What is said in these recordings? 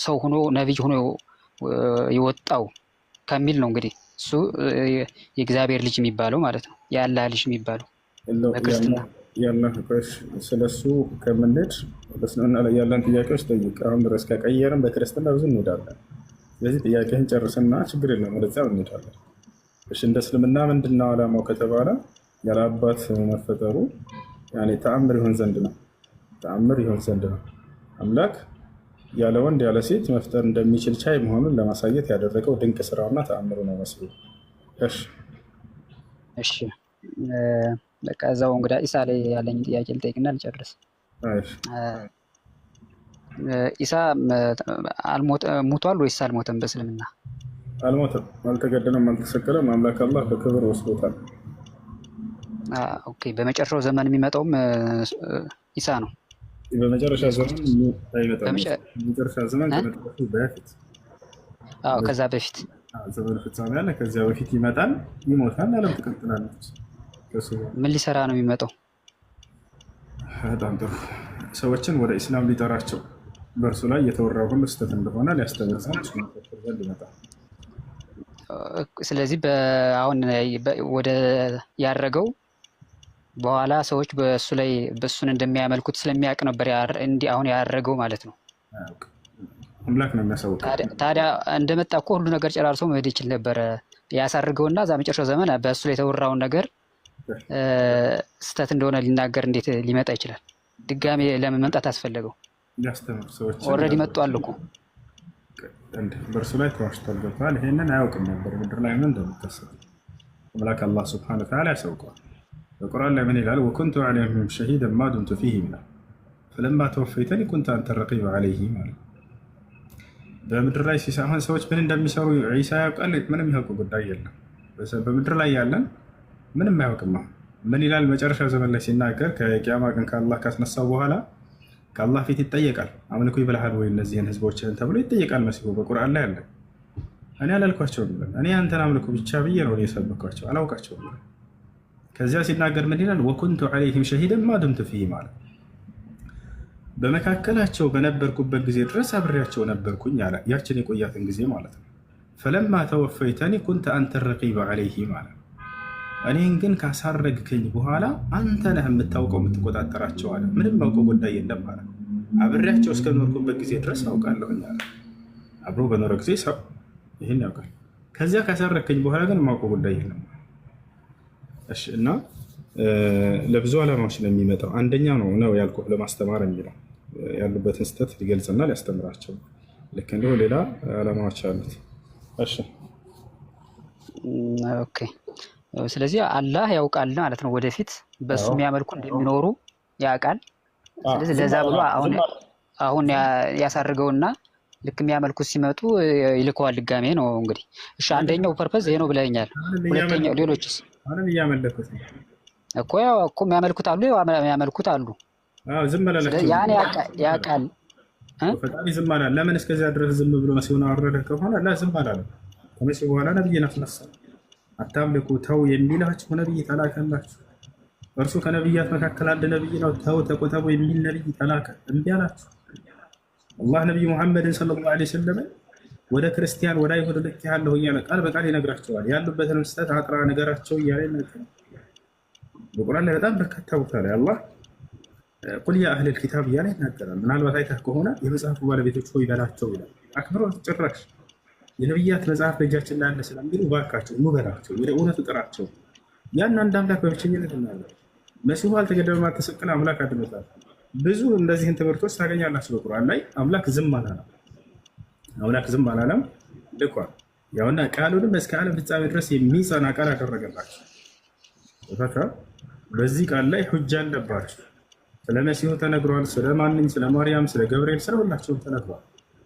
ሰው ሆኖ ነብይ ሆኖ የወጣው ከሚል ነው እንግዲህ እሱ የእግዚአብሔር ልጅ የሚባለው ማለት ነው። የአላህ ልጅ የሚባለው በክርስትና ያላህ ቆሽ ስለሱ ከምንሄድ በስነና ላይ ያለን ጥያቄዎች ጠይቅ። አሁን ድረስ ከቀየርን በክርስትና ብዙ እንሄዳለን። ስለዚህ ጥያቄህን ጨርስና ችግር የለም ወደዛ እንሄዳለን። እሺ እንደ እስልምና ምንድነው ዓላማው ከተባለ ያለ አባት መፈጠሩ ያኔ ተአምር ይሆን ዘንድ ነው። ተአምር ይሆን ዘንድ ነው። አምላክ ያለ ወንድ ያለ ሴት መፍጠር እንደሚችል ቻይ መሆኑን ለማሳየት ያደረገው ድንቅ ስራውና ተአምሩ ነው መስሉ። እሺ በቃ እዛው እንግዲህ ኢሳ ላይ ያለኝ ጥያቄ ልጠይቅና ልጨርስ። ኢሳ ሞቷል ወይስ አልሞተም? በእስልምና አልሞተም፣ አልተገደለም፣ አልተሰቀለም። አምላክ አላህ በክብር ወስዶታል። ኦኬ። በመጨረሻው ዘመን የሚመጣውም ኢሳ ነው። በመጨረሻ ዘመን አይመጣም። በመጨረሻ ዘመን ከመጣው በፊት ከዛ በፊት ዘመን ፍጻሜ አለ። ከዚያ በፊት ይመጣል፣ ይሞታል፣ ዓለም ትቀጥላለች። ምን ሊሰራ ነው የሚመጣው? በጣም ጥሩ። ሰዎችን ወደ ኢስላም ሊጠራቸው በእርሱ ላይ የተወራው ሁሉ ስህተት እንደሆነ ሊያስተምር ዘንድ ይመጣል። ስለዚህ አሁን ወደ ያረገው በኋላ ሰዎች በእሱን እንደሚያመልኩት ስለሚያውቅ ነበር አሁን ያረገው ማለት ነው። አምላክ ነው የሚያሳውቀው። ታዲያ እንደመጣ እኮ ሁሉ ነገር ጨራርሶ መሄድ ይችል ነበረ። ያሳርገውና እዛ መጨረሻው ዘመን በእሱ ላይ የተወራውን ነገር ስህተት እንደሆነ ሊናገር እንዴት ሊመጣ ይችላል? ድጋሜ ለምን መምጣት አስፈለገው? ሊያስተምር ሰዎች ኦልሬዲ መጥቷል እኮ በእርሱ ላይ ተዋሽቷል። ገብቷል። ይሄንን አያውቅም ነበር ምድር ላይ ምን እንደምታሰብ አምላክ አላህ ሱብሓነሁ ወተዓላ ያሳውቀዋል። በቁርአን ላይ ምን ይላል? ወኩንቱ ዐለይሂም ሸሂደን ማ ዱምቱ ፊሂም ይላል። ፈለማ ተወፈይተኒ ኩንተ አንተ ረቂበ ዐለይሂም ማለት በምድር ላይ ሲሳሁን ሰዎች ምን እንደሚሰሩ ዒሳ ያውቃል። ምንም ያውቀው ጉዳይ የለም። በምድር ላይ ያለን ምንም አያውቅም። ምን ይላል መጨረሻ ዘመን ላይ ሲናገር ከቂያማ ቀን ከአላህ ካስነሳው በኋላ ከአላህ ፊት ይጠየቃል። አምልኩ ይብልሃል ወይ እነዚህን ህዝቦችን ተብሎ ይጠየቃል። መሲሁ በቁርአን ላይ አለ። እኔ አላልኳቸውም፣ እኔ አንተን አምልኩ ብቻ ብዬ ነው የሰበኳቸው፣ አላውቃቸውም። ከዚያ ሲናገር ምን ይላል? ወኩንቱ ዐለይሂም ሸሂደን ማ ዱምቱ ፊሂም ማለት በመካከላቸው በነበርኩበት ጊዜ ድረስ አብሬያቸው ነበርኩኝ አለ። ያችን የቆያትን ጊዜ ማለት ነው። ፈለማ ተወፈይተኒ ኩንተ አንተ ረቂበ ዐለይሂም ማለት እኔን ግን ካሳረግከኝ በኋላ አንተ ነህ የምታውቀው የምትቆጣጠራቸው አለ። ምንም አውቀው ጉዳይ የለም አለ። አብሬያቸው እስከኖርኩበት ጊዜ ድረስ አውቃለሁኝ አለ። አብሮ በኖረ ጊዜ ሰው ይህን ያውቃል። ከዚያ ካሳረግከኝ በኋላ ግን የማውቀው ጉዳይ የለም። እሺ እና ለብዙ ዓላማዎች ነው የሚመጣው። አንደኛው ነው ያልኩህ ለማስተማር የሚለው ያሉበትን ስህተት ሊገልጽና ሊያስተምራቸው፣ ልክ እንዲሁ ሌላ ዓላማዎች አሉት። እሺ ኦኬ። ስለዚህ አላህ ያውቃል ማለት ነው። ወደፊት በሱ የሚያመልኩ እንደሚኖሩ ያውቃል። ስለዚህ ለዛ ብሎ አሁን ያሳርገውና ልክ የሚያመልኩት ሲመጡ ይልከዋል ድጋሜ ነው እንግዲህ። እሺ አንደኛው ፐርፐዝ ይሄ ነው ብለኛል። ሁለተኛው ሌሎችስ አሁን እያመለኩት እኮ የሚያመልኩት አሉ፣ የሚያመልኩት አሉ። ዝም አላለም። ያን ያውቃል። ፈጣሪ ዝም አላለም። ለምን እስከዚያ ድረስ ዝም ብሎ መሲሁን አወረደ ከሆነ ዝም አላለም። ከመሲሁ በኋላ ነብይን አስነሳ። አታምልኩ ተው የሚላችሁ ነብይ ተላከላችሁ። እርሱ ከነብያት መካከል አንድ ነብይ ነው። ተው ተቆጠቡ የሚል ነብይ ተላከ። እምቢ አላችሁ። አላህ ነብይ ሙሐመድን ሰለላሁ ዐለይሂ ወሰለም ወደ ክርስቲያን ወደ አይሁድ ልክ ያለው እያለ ቃል በቃል ይነግራቸዋል። ያሉበትን ስህተት አጥራ ነገራቸው እያለ ይነግራቸዋል። በቁርአን ላይ በጣም በርካታ ቦታ ላይ አላህ ቁል ያ አህለል ኪታብ እያለ ይናገራል። ምናልባት አይተህ ከሆነ የመጽሐፉ ባለቤቶች ሆይ በላቸው ይላል። አክብሮ ጭራሽ የነብያት መጽሐፍ በእጃችን ላይ አለ ስለሚሉ ባካቸው ኑ በላቸው፣ ወደ እውነቱ ጥራቸው። ያን አንድ አምላክ በብቸኝነት እናያለን። መሲሁ አልተገደለም፣ አልተሰቀለም፣ አምላክ አድኖታል። ብዙ እንደዚህን ትምህርቶች ታገኛላችሁ በቁርአን ላይ። አምላክ ዝም አላለም። አምላክ ዝም አላለም፣ ልኳል። ያውና ቃሉንም እስከ ዓለም ፍጻሜ ድረስ የሚጸና ቃል አደረገላችሁ። በዚህ ቃል ላይ ሁጃ አለባችሁ። ስለ መሲሁ ተነግሯል። ስለ ማንኝ፣ ስለ ማርያም፣ ስለ ገብርኤል፣ ስለ ሁላቸውም ተነግሯል።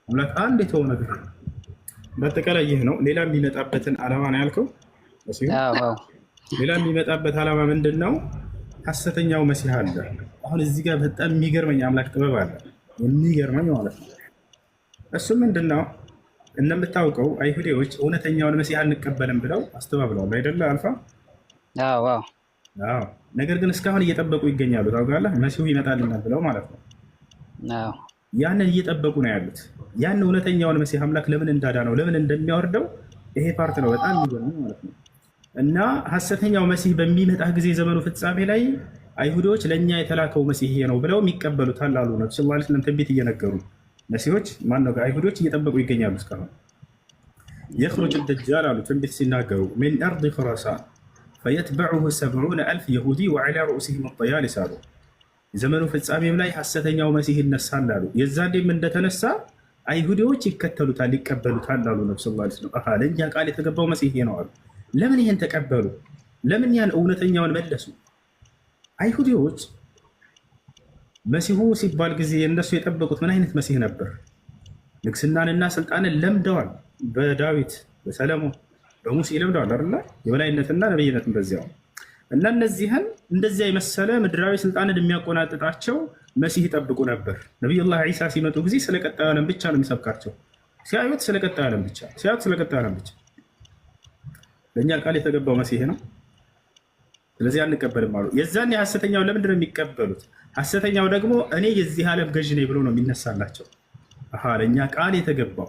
አምላክ አንድ የተወው ነገር ነው። በአጠቃላይ ይህ ነው። ሌላ የሚመጣበትን ዓላማ ነው ያልከው። ሌላ የሚመጣበት ዓላማ ምንድን ነው? ሐሰተኛው መሲህ አለ። አሁን እዚህ ጋር በጣም የሚገርመኝ አምላክ ጥበብ አለ፣ የሚገርመኝ ማለት ነው። እሱ ምንድን ነው? እንደምታውቀው አይሁዴዎች እውነተኛውን መሲህ አንቀበልም ብለው አስተባብለዋል አይደለ? አልፋ ነገር ግን እስካሁን እየጠበቁ ይገኛሉ። ታውቃለህ፣ መሲሁ ይመጣልናል ብለው ማለት ነው። ያንን እየጠበቁ ነው ያሉት። ያን እውነተኛውን መሲህ አምላክ ለምን እንዳዳነው ለምን እንደሚያወርደው ይሄ ፓርት ነው በጣም የሚገርመው ማለት ነው። እና ሐሰተኛው መሲህ በሚመጣ ጊዜ ዘመኑ ፍጻሜ ላይ አይሁዶች ለእኛ የተላከው መሲህ ይሄ ነው ብለው የሚቀበሉታል አሉ ነብዩ ሰለላሁ ዐለይሂ ወሰለም ትንቢት እየነገሩ መሲሆች ማነው አይሁዶች እየጠበቁ ይገኛሉ እስካሁን። የኽሩጅ ደጃል አሉ ትንቢት ሲናገሩ ሚን አርድ ኹራሳን ፈየትበዑሁ 70,000 የሁዲ ወዐላ ሩኡሲሂም አጠያሊስ አሉ። የዘመኑ ፍጻሜም ላይ ሐሰተኛው መሲህ ይነሳል አሉ። የዛኔም እንደተነሳ አይሁዶች ይከተሉታል ይቀበሉታል አሉ ነብዩ ሰለላሁ ዐለይሂ ወሰለም። ለእኛ ቃል የተገባው መሲህ ይሄ ነው አሉ። ለምን ይሄን ተቀበሉ? ለምን ያን እውነተኛውን መለሱ? አይሁዶች መሲሁ ሲባል ጊዜ እነሱ የጠበቁት ምን አይነት መሲህ ነበር? ንግስናንና ስልጣንን ለምደዋል። በዳዊት በሰለሞን በሙሴ ለምደዋል አይደል? የበላይነትና ነብይነትን በዚያው እና እነዚህን እንደዚያ የመሰለ ምድራዊ ስልጣንን የሚያቆናጥጣቸው መሲህ ይጠብቁ ነበር። ነቢዩላህ ዒሳ ሲመጡ ጊዜ ስለ ቀጣዩ ዓለም ብቻ ነው የሚሰብካቸው። ሲያዩት ስለ ቀጣዩ ዓለም ብቻ፣ ሲያዩት ስለ ቀጣዩ ዓለም ብቻ። ለእኛ ቃል የተገባው መሲህ ነው። ስለዚህ አንቀበልም አሉ። የዛን የሐሰተኛው ለምንድን ነው የሚቀበሉት? ሐሰተኛው ደግሞ እኔ የዚህ ዓለም ገዥ ነኝ ብሎ ነው የሚነሳላቸው። ለእኛ ቃል የተገባው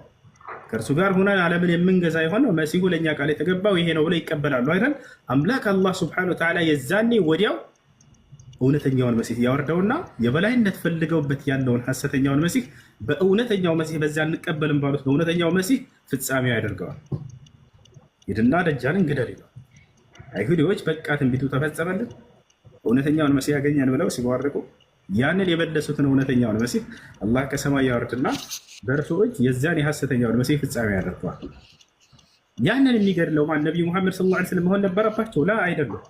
ከእርሱ ጋር ሆነን ዓለምን የምንገዛ የሆነው መሲሁ ለእኛ ቃል የተገባው ይሄ ነው ብለው ይቀበላሉ አይደል? አምላክ አላህ ሱብሓነሁ ወተዓላ የዛኔ ወዲያው እውነተኛውን መሲህ ያወርደውና የበላይነት ፈልገውበት ያለውን ሐሰተኛውን መሲህ በእውነተኛው መሲህ በዚያ እንቀበልም ባሉት በእውነተኛው መሲህ ፍጻሜው ያደርገዋል። ሂድና ደጃልን ግደል ይለዋል። አይሁዶች በቃ ትንቢቱ ተፈጸመልን እውነተኛውን መሲህ ያገኘን ብለው ሲዋርቁ ያንን የበለሱትን እውነተኛውን መሲህ አላህ ከሰማይ ያወርድና በእርሱ እጅ የዚያን የሐሰተኛውን መሲህ ፍጻሜ ያደርገዋል። ያንን የሚገድለው ማን? ነቢዩ ሙሐመድ ሰለላሁ ዐለይሂ ወሰለም መሆን ነበረባቸው? ላ አይደለም።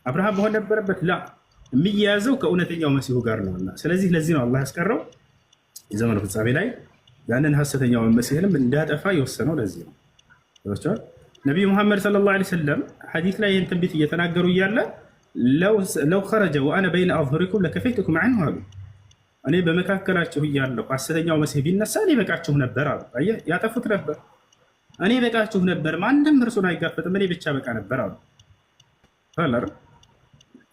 አብርሃም መሆን ነበረበት? ላ የሚያያዘው ከእውነተኛው መሲሁ ጋር ነውና፣ ስለዚህ ለዚህ ነው አላህ ያስቀረው የዘመኑ ፍጻሜ ላይ ያንን ሐሰተኛውን መሲህንም እንዳጠፋ የወሰነው ለዚህ ነው። ነቢዩ ሙሐመድ ሰለላሁ ዐለይሂ ወሰለም ሐዲስ ላይ ይህን ትንቢት እየተናገሩ እያለ ለው ኸረጀ ወአነ በይነ አዝሁሪኩም ለከፈይቱኩም ዐንሁ አሉ። እኔ በመካከላችሁ እያለሁ ሐሰተኛው መሲህ ቢነሳ እኔ በቃችሁ ነበር አሉ። አየህ፣ ያጠፉት ነበር። እኔ በቃችሁ ነበር፣ ማንም እርሱን አይጋፈጥም፣ እኔ ብቻ በቃ ነበር አሉ።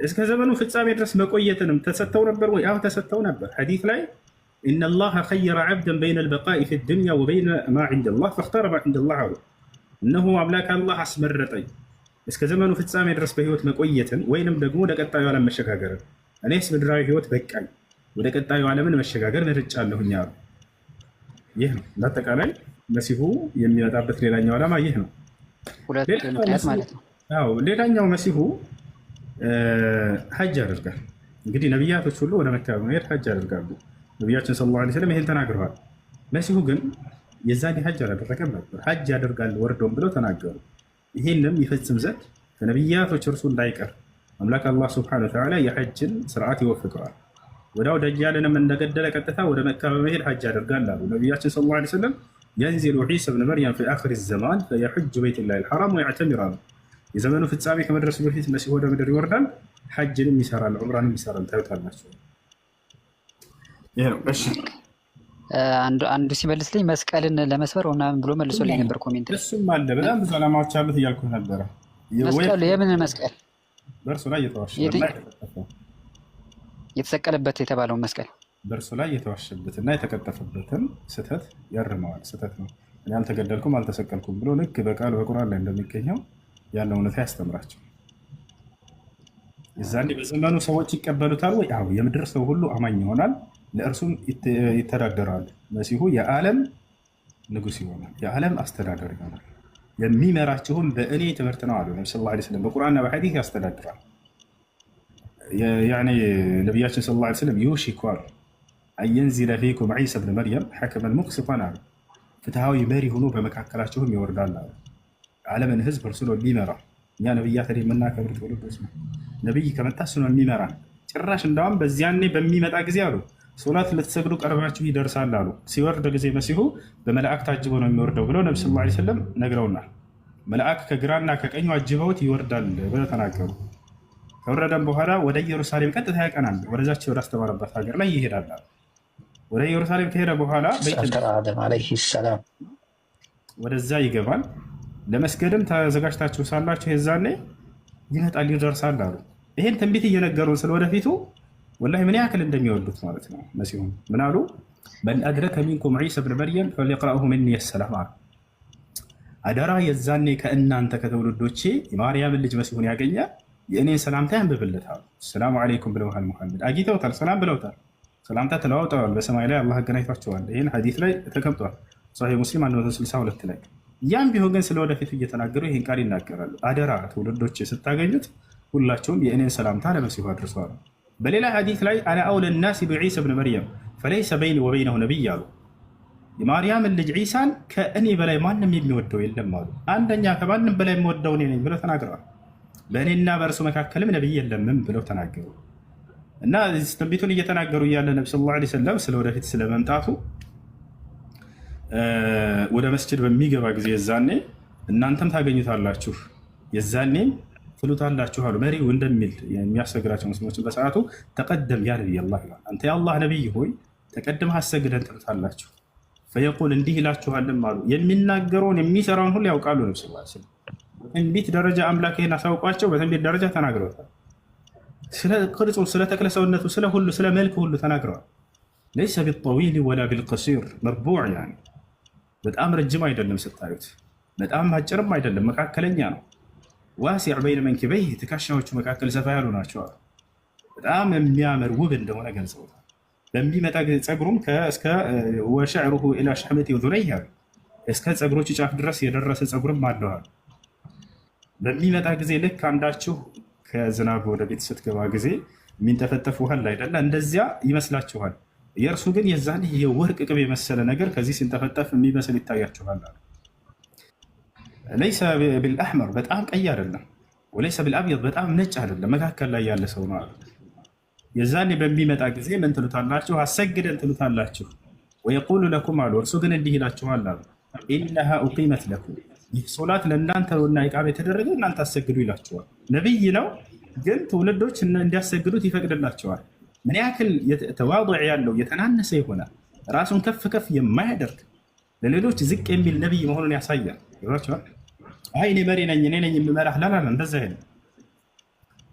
እስከ ዘመኑ ፍጻሜ ድረስ መቆየትንም ተሰጥተው ነበር ወይ? አዎ ተሰጥተው ነበር። ሐዲስ ላይ ኢነላህ ኸየረ ዐብደን በይነ አልበቃኢ ፊ ዱንያ ወበይነ ማ ዐንደላህ ፈኽተረ ማ ዐንደላህ አሉ። እነሆ አምላክ አላህ አስመረጠኝ እስከ ዘመኑ ፍጻሜ ድረስ በህይወት መቆየትን ወይንም ደግሞ ወደ ቀጣዩ ዓለም መሸጋገርን። እኔስ ምድራዊ ህይወት በቃኝ፣ ወደ ቀጣዩ ዓለምን መሸጋገር መርጫለሁኝ አሉ። ይህ ነው በአጠቃላይ መሲሁ የሚመጣበት ሌላኛው ዓላማ ይህ ነው። ሌላኛው መሲሁ ሐጅ ያደርጋል። እንግዲህ ነቢያቶች ሁሉ ወደ መካ በመሄድ ሐጅ ያደርጋሉ። ነቢያችን ሰለላሁ ዐለይሂ ወሰለም ይህን ተናግረዋል። መሲሁ ግን የዛኔ ሐጅ አላደረገም ነበር። ሐጅ ያደርጋል ወርዶም ብለው ተናገሩ። ይህንም ይፈጽም ዘንድ ከነቢያቶች እርሱ እንዳይቀር አምላክ አላህ ሱብሓነሁ ወተዓላ የሐጅን ስርዓት ይወፍቀዋል። ወዲያው ደጃልንም እንደገደለ ቀጥታ ወደ መካ በመሄድ ሐጅ ያደርጋል አሉ ነቢያችን ሰለላሁ ዐለይሂ ወሰለም። የንዚሉ ዒሳ ብን መርየም ፊ አኺሪ ዘማን ፈየሑጁ በይተላሂል ሐራም ወየዕተሚር አሉ። የዘመኑ ፍጻሜ ከመድረሱ በፊት መሲሁ ወደ ምድር ይወርዳል፣ ሐጅንም ይሰራል፣ ዑምራንም ይሰራል። ታዩታላችሁ። ይሄ ነው። እሺ አንዱ ሲመልስልኝ መስቀልን ለመስበር ምናምን ብሎ መልሶልኝ ነበር ኮሜንት። እሱም አለ በጣም ብዙ ዓላማዎች አሉት እያልኩ ነበረ። መስቀሉ የምን መስቀል? በእርሱ ላይ የተሰቀለበት የተባለው መስቀል በእርሱ ላይ የተዋሸበትና የተቀጠፈበትን ስህተት ያርመዋል። ስህተት ነው፣ እኔ አልተገደልኩም አልተሰቀልኩም ብሎ ልክ በቃል በቁርአን ላይ እንደሚገኘው ያለው እውነታ ያስተምራቸው። የዛኔ በዘመኑ ሰዎች ይቀበሉታል ወይ? አዎ፣ የምድር ሰው ሁሉ አማኝ ይሆናል፣ ለእርሱም ይተዳደራሉ። መሲሁ የዓለም ንጉሥ ይሆናል፣ የዓለም አስተዳደር ይሆናል። የሚመራችሁም በእኔ ትምህርት ነው አሉ ነቢ ሰለላሁ ዐለይሂ ወሰለም። በቁርአንና በሐዲስ ያስተዳድራል። ነቢያችን ሰለላሁ ዐለይሂ ወሰለም ዩሺኩ አሉ አየንዚለ ፊኩም ዒሳ ብን መርየም ሐከመን ሙቅሲጠን አሉ። ፍትሃዊ መሪ ሆኖ በመካከላችሁም ይወርዳል አሉ። ዓለምን ህዝብ እርሱ ነው የሚመራ። እኛ ነቢያትን የምናከብር ትውልዶች ነው። ነቢይ ከመጣ እሱ ነው የሚመራ። ጭራሽ እንዳውም በዚያኔ በሚመጣ ጊዜ አሉ ሶላት ልትሰግዱ ቀርባችሁ ይደርሳል አሉ። ሲወርድ ጊዜ መሲሁ በመላእክት አጅቦ ነው የሚወርደው ብለው ነቢ ሰለላሁ ዐለይሂ ወሰለም ነግረውናል። መልአክ ከግራና ከቀኙ አጅበውት ይወርዳል ብለው ተናገሩ። ከወረደም በኋላ ወደ ኢየሩሳሌም ቀጥታ ያቀናል። ወደዛች ወደ አስተማረበት ሀገር ላይ ይሄዳል። ወደ ኢየሩሳሌም ከሄደ በኋላ አደም ዐለይሂ ሰላም ወደዛ ይገባል። ለመስገድም ተዘጋጅታችሁ ሳላችሁ የዛኔ ይመጣል ይደርሳል አሉ። ይሄን ትንቢት እየነገሩን ስለወደፊቱ ወላሂ ምን ያክል እንደሚወዱት ማለት ነው። መሲሁን ምን አሉ? መን አድረከ ሚንኩም ዒሳ ብን መርየም ፈሊቅረአሁ ሚኒ የሰላም አሉ። አደራ የዛኔ ከእናንተ ከትውልዶቼ የማርያምን ልጅ መሲሁን ያገኘ የእኔን ሰላምታ ያንብብለታል። ሰላሙ አለይኩም ብለውሃል። ሙሐመድ አጊተውታል፣ ሰላም ብለውታል፣ ሰላምታ ተለዋውጠዋል። በሰማይ ላይ አላህ አገናኝቷቸዋል። ይህን ሐዲስ ላይ ተቀምጧል፣ ሶሒህ ሙስሊም 162 ላይ። ያም ቢሆን ግን ስለወደፊቱ እየተናገሩ ይህን ቃል ይናገራሉ። አደራ ትውልዶቼ ስታገኙት ሁላቸውም የእኔን ሰላምታ ለመሲሁ አድርሰዋል። በሌላ ሐዲስ ላይ አነ አውለ ናሲ ቢዒሳ ብን መርየም ፈለይሰ በይኒ ወበይነሁ ነቢይ አሉ። የማርያምን ልጅ ዒሳን ከእኔ በላይ ማንም የሚወደው የለም አሉ። አንደኛ ከማንም በላይ የምወደው እኔ ነኝ ብለው ተናግረዋል። በእኔና በእርሱ መካከልም ነቢይ የለምም ብለው ተናገሩ። እና ትንቢቱን እየተናገሩ እያለ ነቢ ሰለላሁ ዐለይሂ ወሰለም ስለ ወደፊት ስለመምጣቱ ወደ መስጅድ በሚገባ ጊዜ የዛኔ እናንተም ታገኙታላችሁ የዛኔም ትሉታላችሁ አሉ። መሪው እንደሚል የሚያሰግዳቸው ሙስሊሞችን በሰዓቱ ተቀደም ያ ነቢይ አላህ ይላል። አንተ የአላህ ነቢይ ሆይ ተቀድመህ አሰግደን ትሉታላችሁ። ፈየቁል እንዲህ ይላችኋልም አሉ። የሚናገረውን የሚሰራውን ሁሉ ያውቃሉ። ነቢ ሰለላሁ ዐለይሂ ወሰለም በትንቢት ደረጃ አምላክህን አሳውቋቸው በትንቢት ደረጃ ተናግረዋል። ስለ ቅርጹ፣ ስለ ተክለ ሰውነቱ፣ ስለ ሁሉ፣ ስለ መልክ ሁሉ ተናግረዋል። ለይሰ ቢጠዊል ወላ ቢልቀሲር መርቡዕ ያኒ በጣም ረጅም አይደለም ስታዩት፣ በጣም አጭርም አይደለም መካከለኛ ነው። ዋሲዕ በይነ መንኪበይህ ትከሻዎቹ መካከል ሰፋ ያሉ ናቸው። በጣም የሚያምር ውብ እንደሆነ ገልጸውታል። በሚመጣ ጸጉሩም እስከ ወሸዕሩሁ ኢላ ሸሕመቲ ዙነይህ እስከ ጸጉሮቹ ጫፍ ድረስ የደረሰ ጸጉርም አለዋል። በሚመጣ ጊዜ ልክ አንዳችሁ ከዝናብ ወደ ቤት ስትገባ ጊዜ የሚንጠፈጠፍ ውሃል አይደለ? እንደዚያ ይመስላችኋል። የእርሱ ግን የዛን የወርቅ ቅብ የመሰለ ነገር ከዚህ ሲንጠፈጠፍ የሚመስል ይታያችኋል። ለይሰ ቢልአሕመር በጣም ቀይ አይደለም፣ ወለይሰ ቢልአብየድ በጣም ነጭ አይደለም፣ መካከል ላይ ያለ ሰው ነው። የዛኔ በሚመጣ ጊዜ ምን ትሉታላችሁ? አሰግደን ትሉታላችሁ። ወየቁሉ ለኩም አሉ፣ እርሱ ግን እንዲህ ይላችኋል አሉ፣ ኢነሃ ኡቂመት ለኩም ይህ ሶላት ለእናንተ ነውና ኢቃማ የተደረገው እናንተ አሰግዱ ይላችኋል። ነቢይ ነው ግን ትውልዶች እንዲያሰግዱት ይፈቅድላቸዋል። ምን ያክል ተዋضዕ ያለው የተናነሰ ይሆናል፣ ራሱን ከፍ ከፍ የማያደርግ ለሌሎች ዝቅ የሚል ነቢይ መሆኑን ያሳያል። ይሏቸዋል። አይ እኔ መሪ ነኝ እኔ ነኝ የምመራህ ላላላ እንደዛ አይደለም።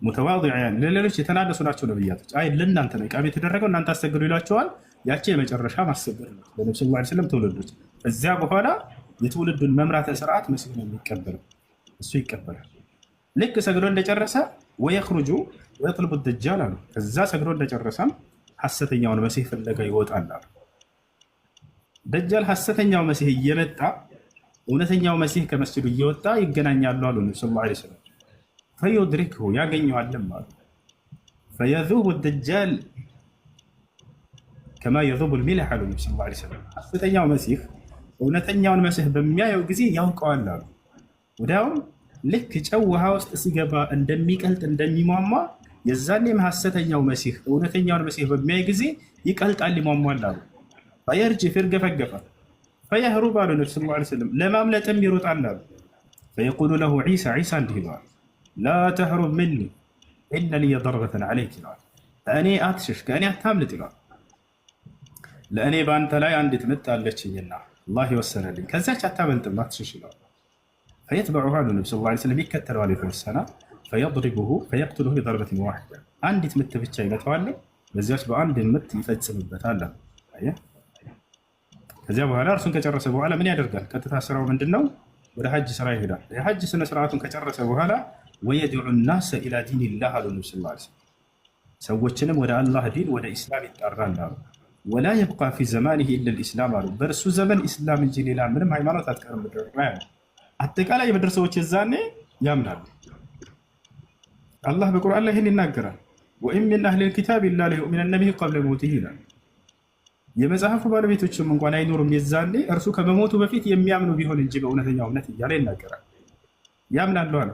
ሙተዋضዕ ለሌሎች የተናነሱ ናቸው ነብያቶች። አይ ለእናንተ ነው ኢቃማ የተደረገው እናንተ አሰግዱ ይላቸዋል። ያቺ የመጨረሻ ማሰገድ ነው ለነብዩ ሰለላሁ ዐለይሂ ወሰለም ትውልዶች። እዚያ በኋላ የትውልዱን መምራተ ስርዓት መሲሁ ነው የሚቀበለው፣ እሱ ይቀበላል። ልክ ሰግዶ እንደጨረሰ ወየኽሩጁ ወየጥልቡ ደጃል አሉ። ከዛ ሰግዶ እንደጨረሰም ሐሰተኛውን መሲህ ፍለጋ ይወጣል አሉ። ደጃል ሐሰተኛው መሲህ እየመጣ እውነተኛው መሲህ ከመስጅዱ እየወጣ ይገናኛሉ አሉ ነብዩ ሰለላሁ ዐለይሂ ወሰለም። ፈዩድሪክሁ ያገኘዋልም አሉ። ፈየዙቡ ደጃል ከማ የዙቡ ልሚልሕ አሉ ነብዩ ሰለላሁ ዐለይሂ ወሰለም። ሐሰተኛው መሲህ እውነተኛውን መሲህ በሚያየው ጊዜ ያውቀዋል አሉ። ወዲያውም ልክ ጨው ውሃ ውስጥ ሲገባ እንደሚቀልጥ እንደሚሟሟ የዛኔም ሐሰተኛው መሲህ እውነተኛውን መሲህ በሚያይ ጊዜ ይቀልጣል ይሟሟል አሉ። ፈየርጅፍ ይርገፈገፋል። ፈየህሩብ አሉ ነብዩ ሰለላሁ ዐለይሂ ወሰለም ለማምለጥም ይሮጣል አሉ። ፈየቁሉ ለሁ ዒሳ ዒሳ እንዲህ ይለዋል፣ ላ ተህሩብ ምኒ ኢነ ሊየ ደርበተን ዐለይክ ይለዋል። ከእኔ አትሽሽ ከእኔ አታምልጥ ይለዋል። ለእኔ በአንተ ላይ አንዲት ምት አለችኝና አላህ ይወሰነልኝ ከዚያች አታመልጥም አትሽሽ ይለዋል። ፈየትበዑሁ አሉ ነብዩ ሰለላሁ ዐለይሂ ወሰለም ይከተለዋል የተወሰነ ፈየድሪቡሁ ፈየቅትሉሁ ቢደርበትን ዋሒዳ አንዲት ምት ብቻ ይመተዋል፣ በዚያች በአንድ ምት ይፈጽምበታል። ከዚያ በኋላ እርሱን ከጨረሰ በኋላ ምን ያደርጋል? ቀጥታ ስራው ምንድን ነው? ወደ ሐጅ ስራ ይሄዳል። የሐጅ ስነ ስርዓቱን ከጨረሰ በኋላ ወየድዑ ናሰ ኢላ ዲኒላህ አሉ ነብዩ ሰለላሁ ዐለይሂ ወሰለም ሰዎችንም ወደ አላህ ዲን ወደ ኢስላም ይጣራል አሉ። ወላ የብቃ ፊ ዘማኒሂ ኢላ ልኢስላም አሉ። በእርሱ ዘመን ኢስላም እንጂ ሌላ ምንም ሃይማኖት አትቀርም ምድር ላይ። አጠቃላይ የምድር ሰዎች የዛኔ ያምናሉ። አላህ በቁርአን ላይ ይህን ይናገራል። ወኢን ሚን አህሊል ኪታብ ኢላ ለዩእሚነነ ቢሂ ቀብለ መውቲሂ ይላል። የመጽሐፉ ባለቤቶችም እንኳን አይኖሩም የዛኔ እርሱ ከመሞቱ በፊት የሚያምኑ ቢሆን እንጂ በእውነተኛው እምነት እያለ ይናገራል። ያምናሉ አለ።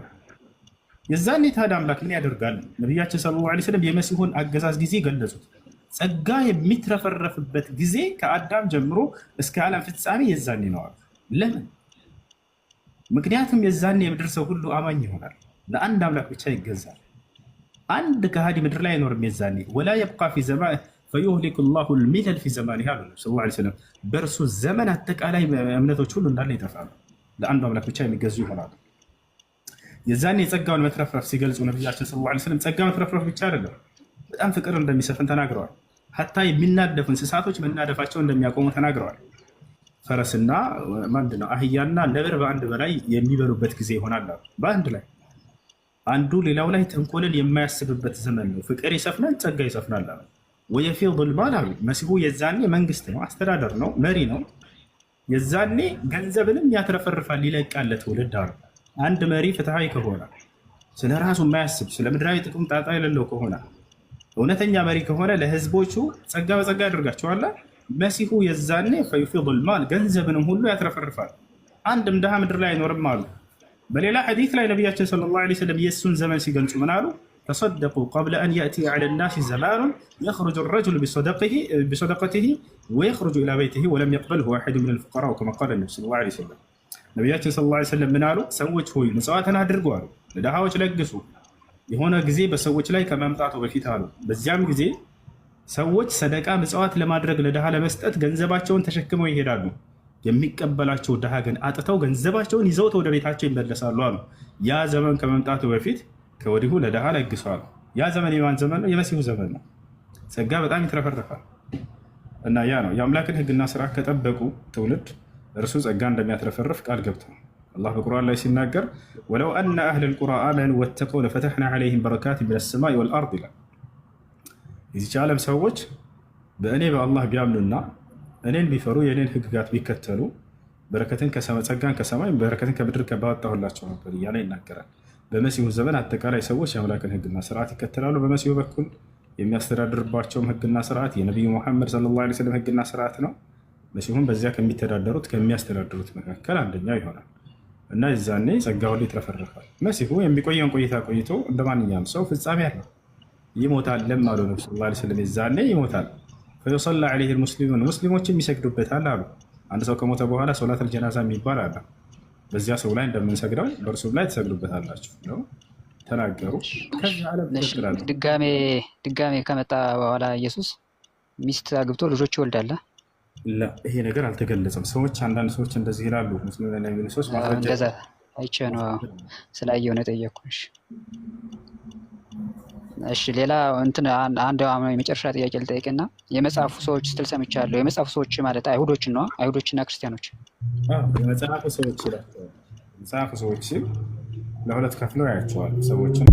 የዛኔ ታዲያ አምላክ ምን ያደርጋል? ነቢያችን ሰለላሁ ዐለይሂ ወሰለም የመሲሁን አገዛዝ ጊዜ ገለጹት። ጸጋ የሚትረፈረፍበት ጊዜ ከአዳም ጀምሮ እስከ ዓለም ፍጻሜ የዛኔ ነው አሉ። ለምን? ምክንያቱም የዛኔ የምድር ሰው ሁሉ አማኝ ይሆናል፣ ለአንድ አምላክ ብቻ ይገዛል። አንድ ከሃዲ ምድር ላይ አይኖርም የዛኔ። ወላ የብቃ ፊ ዘማን ፈዩህሊኩ ላሁ ልሚለል ፊ ዘማኒሂ አሉ ሰለላሁ ዐለይሂ ወሰለም። በእርሱ ዘመን አጠቃላይ እምነቶች ሁሉ እንዳለ ይጠፋሉ፣ ለአንዱ አምላክ ብቻ የሚገዙ ይሆናሉ። የዛኔ የጸጋውን መትረፍረፍ ሲገልጹ ነቢያችን ሰለላሁ ዐለይሂ ወሰለም ጸጋ መትረፍረፍ ብቻ አይደለም፣ በጣም ፍቅር እንደሚሰፍን ተናግረዋል። ሀታ የሚናደፉ እንስሳቶች መናደፋቸው እንደሚያቆሙ ተናግረዋል። ፈረስና ምንድነው አህያና ነብር በአንድ በላይ የሚበሉበት ጊዜ ይሆናል። በአንድ ላይ አንዱ ሌላው ላይ ተንኮልን የማያስብበት ዘመን ነው። ፍቅር ይሰፍናል፣ ጸጋ ይሰፍናል አሉ። ወየፊዱል ማል አሉ። መሲሁ የዛኔ መንግስት ነው፣ አስተዳደር ነው፣ መሪ ነው። የዛኔ ገንዘብንም ያትረፈርፋል፣ ይለቃል ለትውልድ አሉ። አንድ መሪ ፍትሃዊ ከሆነ ስለ ራሱ የማያስብ ስለ ምድራዊ ጥቅም ጣጣ የሌለው ከሆነ እውነተኛ መሪ ከሆነ ለህዝቦቹ ጸጋ በጸጋ ያደርጋቸዋል። መሲሁ የዛኔ ፈዩፊዱል ማል ገንዘብንም ሁሉ ያትረፈርፋል፣ አንድም ድሃ ምድር ላይ አይኖርም አሉ። በሌላ ሐዲስ ላይ ነቢያችን ሰለላሁ ዐለይሂ ወሰለም የእሱን ዘመን ሲገልጹ ምን አሉ? ተሰደቁ ቀብለ አን የእቲየ ዐለ ናሲ ዘማኑን የኽሩጁ ረጁሉ ቢሰደቀቲሂ ወየኽሩጁ ኢላ በይቲሂ ወለም የቅበልሁ አሐዱ ሚነል ፉቀራ ከማ ቃለ ነቢዩ ሰለላሁ ዐለይሂ ወሰለም። ነቢያችን ሰለላሁ ዐለይሂ ወሰለም ምን አሉ? ሰዎች ሆይ ምጽዋትን አድርጉ አሉ፣ ለድሃዎች ለግሱ። የሆነ ጊዜ በሰዎች ላይ ከመምጣቱ በፊት አሉ፣ በዚያም ጊዜ ሰዎች ሰደቃ ምጽዋት ለማድረግ ለድሃ ለመስጠት ገንዘባቸውን ተሸክመው ይሄዳሉ። የሚቀበላቸው ድሃ ግን አጥተው ገንዘባቸውን ይዘውት ወደ ቤታቸው ይመለሳሉ አሉ። ያ ዘመን ከመምጣቱ በፊት ከወዲሁ ለድሃ ለግሷል። ያ ዘመን የማን ዘመን ነው? የመሲሁ ዘመን ነው። ጸጋ በጣም ይትረፈረፋል እና ያ ነው የአምላክን ሕግና ስራ ከጠበቁ ትውልድ እርሱ ጸጋ እንደሚያትረፈርፍ ቃል ገብቷል። አላህ በቁርአን ላይ ሲናገር ወለው አነ አህለል ቁራ አመኑ ወተቀው ለፈተሕና ዐለይሂም በረካቲን ሚነስ ሰማኢ ወልአርድ ይላል። የዚች ዓለም ሰዎች በእኔ በአላህ ቢያምኑና እኔን ቢፈሩ የእኔን ህግጋት ቢከተሉ በረከትን ጸጋን ከሰማይ በረከትን ከምድር ባወጣሁላቸው ነበር እያለ ይናገራል። በመሲሁ ዘመን አጠቃላይ ሰዎች የአምላክን ህግና ስርዓት ይከተላሉ። በመሲሁ በኩል የሚያስተዳድርባቸውም ህግና ስርዓት የነቢዩ ሙሐመድ ሰለላሁ ዐለይሂ ወሰለም ህግና ስርዓት ነው። መሲሁም በዚያ ከሚያስተዳድሩት መካከል አንደኛው ይሆናል እና የዛኔ ጸጋ ሁሉ ይትረፈረፋል። መሲሁ የሚቆየውን ቆይታ ቆይቶ እንደ ማንኛውም ሰው ፍጻሜ አለው፣ ይሞታልም አሉ ነብዩ ሰለላሁ ዐለይሂ ወሰለም። የዛኔ ይሞታል። ፈዩሰላ ዐለይሂ ልሙስሊሙን ሙስሊሞችም ይሰግዱበታል አሉ። አንድ ሰው ከሞተ በኋላ ሶላተል ጀናዛ የሚባል አለ። በዚያ ሰው ላይ እንደምንሰግደው በእርሱም ላይ ትሰግዱበታላችሁ ነው ተናገሩ። ከዚህ ዓለም ትክክላል። ድጋሜ ከመጣ በኋላ ኢየሱስ ሚስት አግብቶ ልጆች ይወልዳል። ይሄ ነገር አልተገለጸም። አንዳንድ ሰዎች እንደዚህ ይላሉ። ሙስሊም ላይ የሚሉ ሰዎች እንደዛ አይቼ ነው ስላየው ነው የጠየኩሽ። እሺ ሌላ እንትን አንድ የመጨረሻ ጥያቄ ልጠይቅና የመጽሐፉ ሰዎች ስትል ሰምቻለሁ። የመጽሐፉ ሰዎች ማለት አይሁዶችን ነው? አይሁዶችና ክርስቲያኖች? የመጽሐፉ ሰዎች ይላል። መጽሐፉ ሰዎች ሲል ለሁለት ከፍለው ያያቸዋል ሰዎችን